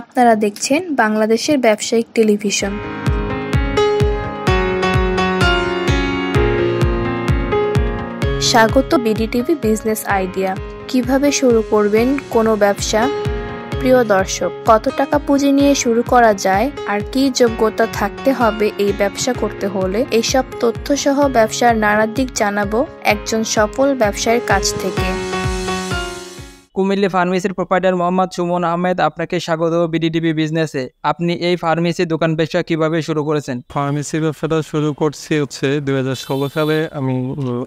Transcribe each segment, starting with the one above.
আপনারা দেখছেন বাংলাদেশের ব্যবসায়িক টেলিভিশন। স্বাগত বিডিটিভি বিজনেস আইডিয়া। কিভাবে শুরু করবেন কোনো ব্যবসা? প্রিয় দর্শক, কত টাকা পুঁজি নিয়ে শুরু করা যায় আর কি যোগ্যতা থাকতে হবে এই ব্যবসা করতে হলে, এইসব তথ্য সহ ব্যবসার নানা দিক জানাবো একজন সফল ব্যবসায়ীর কাছ থেকে। কুমিল্লা ফার্মেসির প্রোপাইটার মোহাম্মদ সুমন আহমেদ, আপনাকে স্বাগত বিডিটিভি বিজনেসে। আপনি এই ফার্মেসি দোকান ব্যবসা কিভাবে শুরু করেছেন? ফার্মেসি ব্যবসাটা শুরু করছি 2016 সালে। আমি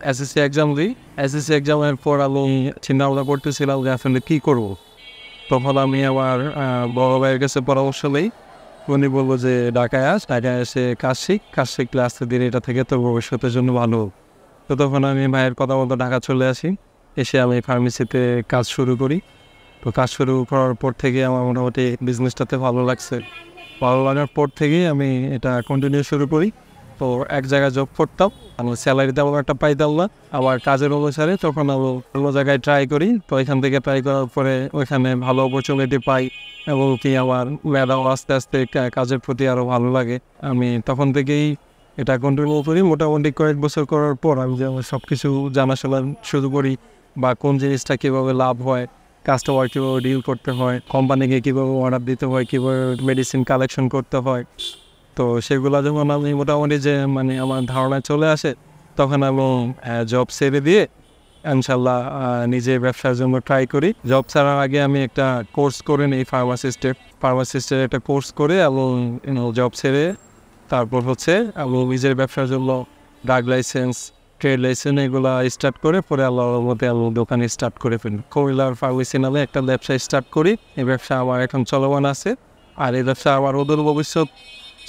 এসএসসি এক্সাম দিই। এসএসসি এক্সামের পর আমি চিন্তা ভাবনা করতেছিলাম যে আসলে কী করবো। তখন আমি আমার বড় ভাইয়ের কাছে পরামর্শ নিই। উনি বলবো যে ঢাকায় এসে কাজ শিখলে আস্তে ধীরে এটা থেকে তোর ভবিষ্যতের জন্য ভালো। তো তখন আমি ভাইয়ের কথা মতো ঢাকা চলে আসি। এসে আমি ফার্মেসিতে কাজ শুরু করি। তো কাজ শুরু করার পর থেকে আমার মোটামুটি বিজনেসটাতে ভালো লাগছে। ভালো লাগার পর থেকেই আমি এটা কন্টিনিউ শুরু করি। তো এক জায়গায় জব করতাম, আমি স্যালারি তেমন একটা পাইতাম না আমার কাজের অনুসারে। তখন আমি অন্য জায়গায় ট্রাই করি। তো এখান থেকে ট্রাই করার পরে ওইখানে ভালো অপরচুনিটি পাই এবং কি আমার মেধাও আস্তে আস্তে কাজের প্রতি আরও ভালো লাগে। আমি তখন থেকেই এটা কন্টিনিউ করি। মোটামুটি কয়েক বছর করার পর আমি যেমন সব কিছু জানাশোনা শুরু করি, বা কোন জিনিসটা কীভাবে লাভ হয়, কাস্টমার কীভাবে ডিল করতে হয়, কোম্পানিকে কীভাবে অর্ডার দিতে হয়, কীভাবে মেডিসিন কালেকশন করতে হয়। তো সেগুলো যখন আমি মোটামুটি যে আমার ধারণায় চলে আসে, তখন আমি জব ছেড়ে দিয়ে ইনশাল্লাহ নিজে ব্যবসার জন্য ট্রাই করি। জব ছাড়ার আগে আমি একটা কোর্স করে নিই, ফার্মাসিস্টের একটা কোর্স করে এবং জব ছেড়ে তারপর আমি নিজের ব্যবসার জন্য ড্রাগ লাইসেন্স, ট্রেড লাইসেন্স এগুলো স্টার্ট করে পরে আল্লাহর মধ্যে আমি দোকান স্টার্ট করে ফেলি। কুমিল্লার ফার্মেসি নামে একটা ব্যবসা স্টার্ট করি। এই ব্যবসা আমার এখন চলমান আছে, আর এই ব্যবসা আমার অদূর ভবিষ্যৎ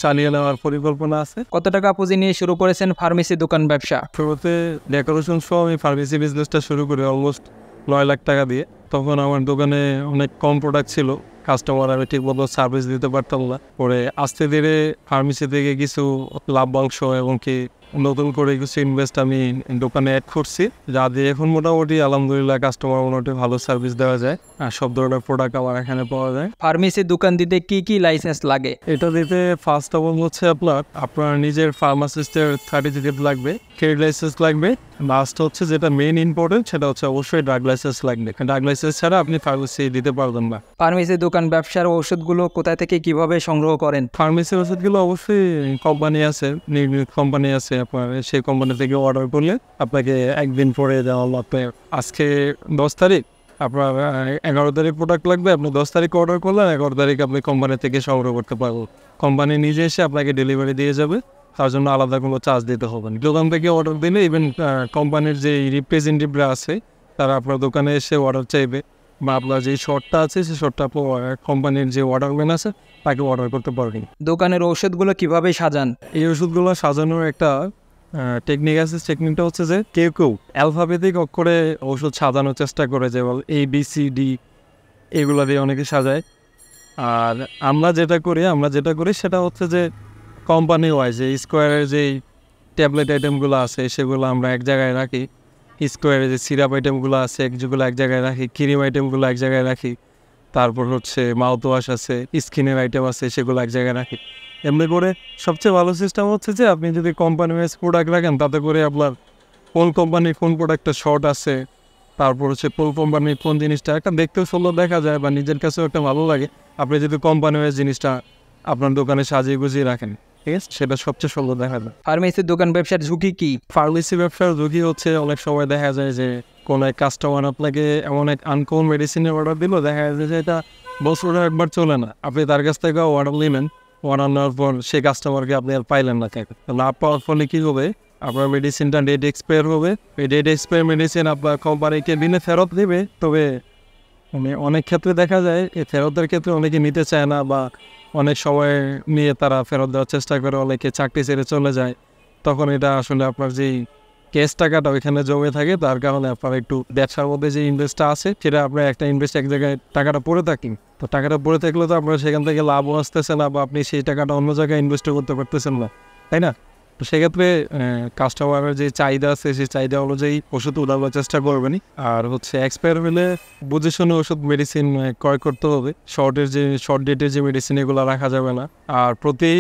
চালিয়ে নেওয়ার পরিকল্পনা আছে। কত টাকা পুঁজি নিয়ে শুরু করেছেন ফার্মেসি দোকান ব্যবসা? শুরুতে ডেকোরেশন সহ আমি ফার্মেসি বিজনেসটা শুরু করি অলমোস্ট 9 লাখ টাকা দিয়ে। তখন আমার দোকানে অনেক কম প্রোডাক্ট ছিল, কাস্টমার আমি ঠিক মতো সার্ভিস দিতে পারতাম না। পরে আস্তে ধীরে ফার্মেসি থেকে কিছু লাভ্যাংশ এবং কি নতুন করে কিছু ইনভেস্ট আমি দোকানে অ্যাড করছি, যা দিয়ে এখন মোটামুটি আলহামদুলিল্লাহ কাস্টমার মোটামুটি ভালো সার্ভিস দেওয়া যায় আর সব ধরনের প্রোডাক্ট আমার এখানে পাওয়া যায়। ফার্মেসি দোকান দিতে কি কি লাইসেন্স লাগে? এটা দিতে ফার্স্ট অফ অল আপনার নিজের ফার্মাসিস্টের সার্টিফিকেট লাগবে, ট্রেড লাইসেন্স লাগবে। লাস্ট যেটা মেইন ইম্পর্টেন্ট সেটা অবশ্যই ড্রাগ লাইসেন্স লাগবে। ড্রাগ লাইসেন্স ছাড়া আপনি ফার্মেসি দিতে পারবেন না। ফার্মেসি দোকান ব্যবসার ওষুধগুলো কোথা থেকে কিভাবে সংগ্রহ করেন? ফার্মেসির ওষুধগুলো অবশ্যই কোম্পানি আছে, কোম্পানি আছে, আপনার সেই কোম্পানি থেকে অর্ডার করলে আপনাকে একদিন পরে দেওয়া লাগবে। আজকে 10 তারিখ, আপনার 11 তারিখ প্রোডাক্ট লাগবে, আপনি 10 তারিখ অর্ডার করলেন, 11 তারিখ আপনি কোম্পানি থেকে সংগ্রহ করতে পারবেন। কোম্পানি নিজে এসে আপনাকে ডেলিভারি দিয়ে যাবে, তার জন্য আলাদা কোনো চার্জ দিতে হবে না। দোকান থেকে অর্ডার দিলে ইভেন কোম্পানির যে রিপ্রেজেন্টেটিভরা আছে তারা আপনার দোকানে এসে অর্ডার চাইবে, বা আপনার যে শর্টটা আছে সেই শর্টটা কোম্পানির যে অর্ডারম্যান আছে তাকে অর্ডার করতে পারবেন। দোকানের ওষুধগুলো কিভাবে সাজান? এই ওষুধগুলো সাজানোর একটা টেকনিক আছে। টেকনিকটা যে কেউ অ্যালফাবেটিক অক্ষরে ওষুধ সাজানোর চেষ্টা করে, যেমন ABCD এগুলো দিয়ে অনেকে সাজায়। আর আমরা যেটা করি সেটা যে কোম্পানি ওয়াইজ যে স্কোয়ারের যেই ট্যাবলেট আইটেমগুলো আছে সেগুলো আমরা এক জায়গায় রাখি, স্কোয়ারের যে সিরাপ আইটেমগুলো আছে যেগুলো এক জায়গায় রাখি, ক্রিম আইটেমগুলো এক জায়গায় রাখি, তারপর মাউথ ওয়াশ আছে, স্কিনের আইটেম আছে, সেগুলো এক জায়গায় রাখি। এমনি করে সবচেয়ে ভালো সিস্টেম যে আপনি যদি কোম্পানি ওয়াইজ প্রোডাক্ট রাখেন, তাতে করে আপনার কোন কোম্পানির কোন প্রোডাক্টটা শর্ট আছে, তারপর কোন কোম্পানির কোন জিনিসটা একটা দেখতেও সুন্দর দেখা যায় বা নিজের কাছেও একটা ভালো লাগে। আপনি যদি কোম্পানি ওয়াইজ জিনিসটা আপনার দোকানে সাজিয়ে গুজিয়ে রাখেন, ঠিক আছে, সেটা সবচেয়ে সুন্দর দেখা যায়। ফার্মেসির দোকান ব্যবসার ঝুঁকি কি? ফার্মেসি ব্যবসার ঝুঁকি অনেক সময় দেখা যায় যে কোনো এক কাস্টমার আপনাকে এমন এক আনকমন মেডিসিনের অর্ডার দিল, দেখা যায় যে এটা বছরে একবার চলে না। আপনি তার কাছ থেকে অর্ডার নিলেন, অর্ডার নেওয়ার পর সেই কাস্টমারকে আপনি আর পাইলেন না। না পাওয়ার ফলে কী হবে, আপনার মেডিসিনটা ডেট এক্সপায়ার হবে। এই ডেট এক্সপায়ার মেডিসিন আপনার কোম্পানিকে দিনে ফেরত দেবে, তবে অনেক ক্ষেত্রে দেখা যায় এই ফেরতের ক্ষেত্রে অনেকে নিতে চায় না, বা অনেক সময় নিয়ে তারা ফেরত দেওয়ার চেষ্টা করে, অনেকে চাকরি ছেড়ে চলে যায়। তখন এটা আসলে আপনার যেই ক্যাশ টাকাটা ওইখানে জমে থাকে, তার কারণে আপনার একটু ব্যবসার মধ্যে যে ইনভেস্টটা আছে সেটা আপনার একটা ইনভেস্ট এক জায়গায় টাকাটা পড়ে থাকি। তো টাকাটা পড়ে থাকলে তো আপনার সেখান থেকে লাভও আসতেছে না, বা আপনি সেই টাকাটা অন্য জায়গায় ইনভেস্ট করতে পারতেছেন না, তাই না? তো সেক্ষেত্রে কাস্টমারের যে চাহিদা আছে সেই চাহিদা অনুযায়ী ওষুধ উঠানোর চেষ্টা করবেন। আর হচ্ছে এক্সপায়ার হলে বুঝে শুনে ওষুধ মেডিসিন ক্রয় করতে হবে। শর্ট ডেটের যে মেডিসিন এগুলো রাখা যাবে না। আর প্রতি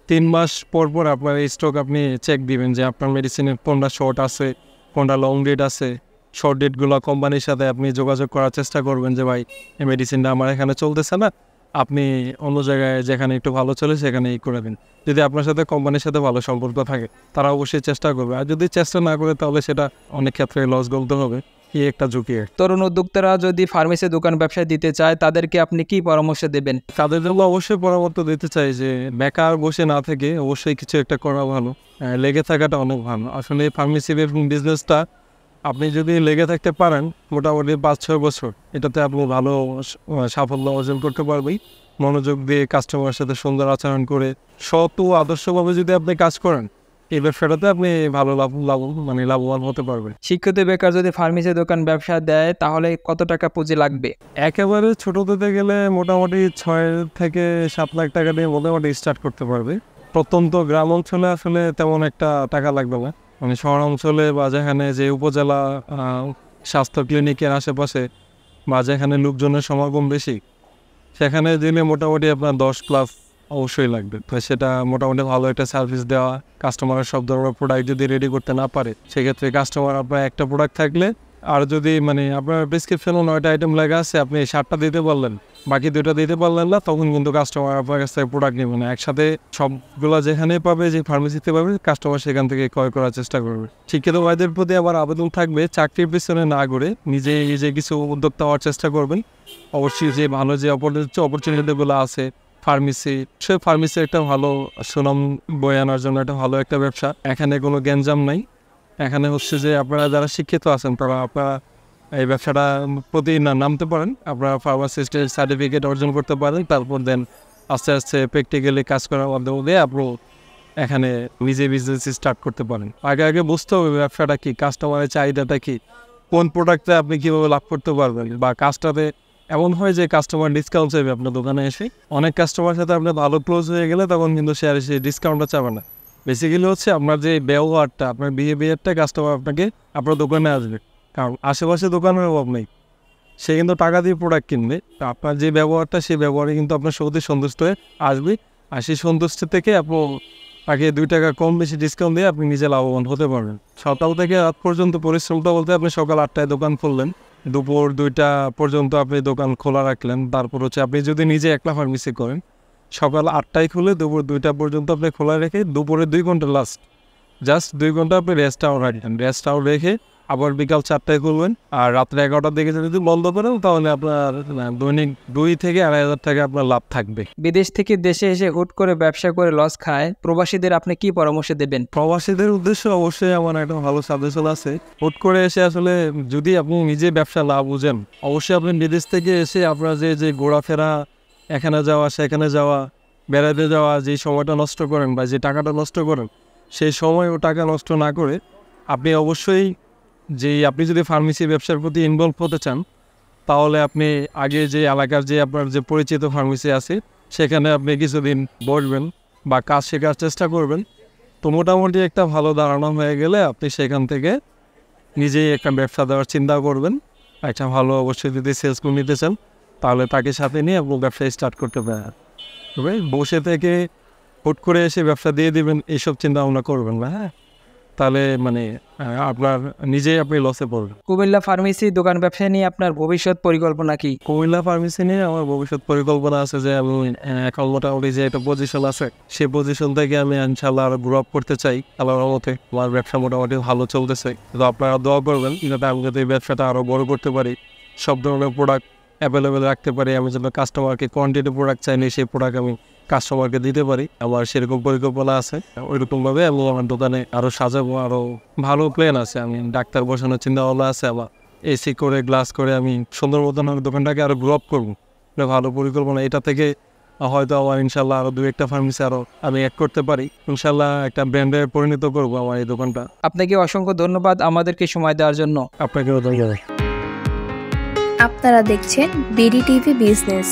3 মাস পর পর আপনার এই স্টক আপনি চেক দিবেন যে আপনার মেডিসিনের কোনটা শর্ট আছে, কোনটা লং ডেট আছে। শর্ট ডেটগুলো কোম্পানির সাথে আপনি যোগাযোগ করার চেষ্টা করবেন যে ভাই এই মেডিসিনটা আমার এখানে চলতেছে না, আপনি অন্য জায়গায় যেখানে একটু ভালো চলে সেখানেই করে দিন। যদি আপনার সাথে কোম্পানির সাথে ভালো সম্পর্ক থাকে তারা অবশ্যই চেষ্টা করবে, আর যদি চেষ্টা না করে তাহলে সেটা অনেক ক্ষেত্রে লস গলতে হবে। এই একটা ঝুঁকি। তরুণ উদ্যোক্তারা যদি ফার্মেসি দোকান ব্যবসায় দিতে চায় তাদেরকে আপনি কি পরামর্শ দেবেন? তাদের জন্য অবশ্যই পরামর্শ দিতে চাই যে বেকার বসে না থেকে অবশ্যই কিছু একটা করা ভালো, লেগে থাকাটা অনেক ভালো। আসলে ফার্মেসি বিজনেসটা আপনি যদি লেগে থাকতে পারেন মোটামুটি 5-6 বছর, এটাতে আপনি ভালো সাফল্য অর্জন করতে পারবেন। মনোযোগ দিয়ে কাস্টমারের সাথে সুন্দর আচরণ করে সৎ ও আদর্শভাবে যদি আপনি কাজ করেন, এই ব্যবসাটাতে আপনি ভালো লাভবান হতে পারবেন। শিক্ষিত বেকার যদি ফার্মেসি দোকান ব্যবসা দেয় তাহলে কত টাকা পুঁজি লাগবে? একেবারে ছোট দিতে গেলে মোটামুটি 6 থেকে 7 লাখ টাকা দিয়ে মোটামুটি স্টার্ট করতে পারবে। প্রত্যন্ত গ্রাম অঞ্চলে আসলে তেমন একটা টাকা লাগবে না, শহর অঞ্চলে বা যেখানে যে উপজেলা স্বাস্থ্য ক্লিনিকের আশেপাশে বা যেখানে লোকজনের সমাগম বেশি, সেখানে দিলে মোটামুটি আপনার 10+ অবশ্যই লাগবে। তো সেটা মোটামুটি ভালো একটা সার্ভিস দেওয়া, কাস্টমারের সব ধরনের প্রোডাক্ট যদি রেডি করতে না পারে সেক্ষেত্রে কাস্টমার আপনার একটা প্রোডাক্ট থাকলে, আর যদি আপনার প্রেসক্রিপশনে 9টা আইটেম লেখা আছে আপনি 7টা দিতে পারলেন, বাকি 2টা দিতে পারলেন না, তখন কিন্তু কাস্টমার আপনার কাছ থেকে প্রোডাক্ট নেবে না। একসাথে সবগুলো যেখানে পাবে, যে ফার্মেসিতে পাবে, কাস্টমার সেখান থেকে ক্রয় করার চেষ্টা করবে। শিক্ষিত ভাইদের প্রতি আমার আবেদন থাকবে চাকরির পিছনে না ঘুরে নিজে কিছু উদ্যোক্তা হওয়ার চেষ্টা করবেন। অবশ্যই যে ভালো যে অপরচুনিটিগুলো আছে ফার্মেসি একটা ভালো সুনাম বয়ে আনার জন্য একটা ভালো একটা ব্যবসা। এখানে কোনো গ্যাঞ্জাম নাই। এখানে হচ্ছে যে আপনারা যারা শিক্ষিত আছেন তারা আপনারা এই ব্যবসাটা প্রতি নামতে পারেন, আপনারা ফার্মাসিস্টের সার্টিফিকেট অর্জন করতে পারেন, তারপর দেন আস্তে আস্তে প্র্যাকটিক্যালি কাজ করার মাধ্যমে আপনি এখানে নিজে বিজনেস স্টার্ট করতে পারেন। আগে বুঝতে হবে ব্যবসাটা কি, কাস্টমারের চাহিদাটা কি, কোন প্রোডাক্টে আপনি কীভাবে লাভ করতে পারবেন। বা কাজটাতে এমন হয় যে কাস্টমার ডিসকাউন্ট চাইবে আপনার দোকানে এসে, অনেক কাস্টমারের সাথে আপনার ভালো ক্লোজ হয়ে গেলে তখন কিন্তু সে আর সেই ডিসকাউন্টটা চাবে না। বেসিক্যালি হচ্ছে আপনার যে ব্যবহারটা, আপনার বিহেভিয়ারটা কাস্টমার আপনাকে আপনার দোকানে আসবে, কারণ আশেপাশে দোকানের অভাব নেই, সে কিন্তু টাকা দিয়ে প্রোডাক্ট কিনবে। আপনার যে ব্যবহারটা, সেই ব্যবহারে কিন্তু আপনার সত্যি সন্তুষ্ট হয়ে আসবে, আর সেই সন্তুষ্টি থেকে আপনি তাকে 2 টাকা কম বেশি ডিসকাউন্ট দিয়ে আপনি নিজে লাভবান হতে পারবেন। সকাল থেকে রাত পর্যন্ত পরিশ্রমটা বলতে আপনি সকাল 8টায় দোকান খুললেন, দুপুর 2টা পর্যন্ত আপনি দোকান খোলা রাখলেন। তারপর হচ্ছে আপনি যদি নিজে একলা ফার্মেসি করেন, সকাল 8টায় খুলে দুপুর 2টা পর্যন্ত আপনি খোলা রেখে দুপুরে 2 ঘন্টা জাস্ট 2 ঘন্টা আপনি রেস্ট আওয়ার রাখবেন। রেস্ট আওয়ার রেখে আবার বিকাল 4টায় খুলবেন, আর রাত্রে 11টার দিকে যদি বন্ধ করেন তাহলে আপনার দৈনিক 2 থেকে 2,500 টাকা আপনার লাভ থাকবে। বিদেশ থেকে দেশে এসে হুট করে ব্যবসা করে লস খায় প্রবাসীদের আপনি কি পরামর্শ দেবেন? প্রবাসীদের উদ্দেশ্যে অবশ্যই আমার একটা ভালো সাজেশন আছে। হুট করে এসে আসলে যদি আপনি নিজে ব্যবসা লাভ বুঝেন, অবশ্যই আপনি বিদেশ থেকে এসে আপনার যে ঘোরাফেরা, এখানে যাওয়া সেখানে যাওয়া, বেড়াতে যাওয়া, যে সময়টা নষ্ট করেন বা যে টাকাটা নষ্ট করেন, সেই সময় ও টাকা নষ্ট না করে আপনি অবশ্যই আপনি যদি ফার্মেসি ব্যবসার প্রতি ইনভলভ হতে চান, তাহলে আপনি আগে যে এলাকার যে আপনার যে পরিচিত ফার্মেসি আছে সেখানে আপনি কিছুদিন বসবেন বা কাজ শেখার চেষ্টা করবেন। তো মোটামুটি একটা ভালো ধারণা হয়ে গেলে আপনি সেখান থেকে নিজেই একটা ব্যবসা দেওয়ার চিন্তা করবেন। একটা ভালো অবশ্যই যদি সেলস করে নিতে চান তাহলে তাকে সাথে নিয়ে আপনি ব্যবসা স্টার্ট করতে পারেন। তবে বসে থেকে হুট করে এসে ব্যবসা দিয়ে দেবেন এইসব চিন্তা ভাবনা করবেন না, হ্যাঁ, তাহলে আপনার নিজেই আপনি লসে পড়বেন। কুমিল্লা ফার্মেসি দোকান ব্যবসা নিয়ে আপনার ভবিষ্যৎ পরিকল্পনা কি? কুমিল্লা ফার্মেসি নিয়ে আমার ভবিষ্যৎ পরিকল্পনা আছে যে আমি এখন মোটামুটি যে একটা পজিশন আছে সেই পজিশন থেকে আমি ইনশাআল্লাহ আরো গ্রো আপ করতে চাই। আল্লাহর মতে আমার ব্যবসা মোটামুটি ভালো চলতেছে, তো আপনারা দোয়া করবেন যাতে আমি যাতে এই ব্যবসাটা আরো বড় করতে পারি, সব ধরনের প্রোডাক্ট অ্যাভেলেবেল রাখতে পারি। আমি যেন কাস্টমারকে কোয়ান্টিটি প্রোডাক্ট চাইলে সেই প্রোডাক্ট আমি কাস্টমারকে দিতে পারি। আমার সেরকম পরিকল্পনা আছে। ওইরকমভাবে আমি আমার দোকানে আরও সাজাবো, আরও ভালো প্ল্যান আছে। আমি ডাক্তার বসানোর চিন্তা ভাবনা আছে আমার, এসি করে গ্লাস করে আমি সুন্দর মতন আমার দোকানটাকে আরও গ্রো আপ করবো, ভালো পরিকল্পনা। এটা থেকে হয়তো আমার ইনশাল্লাহ আরও 2-1টা ফার্মেসি আরও আমি অ্যাড করতে পারি। ইনশাল্লাহ একটা ব্র্যান্ডে পরিণত করবো আমার এই দোকানটা। আপনাকে অসংখ্য ধন্যবাদ আমাদেরকে সময় দেওয়ার জন্য। আপনাকেও ধন্যবাদ। আপনারা দেখছেন বিডি টিভি বিজনেস।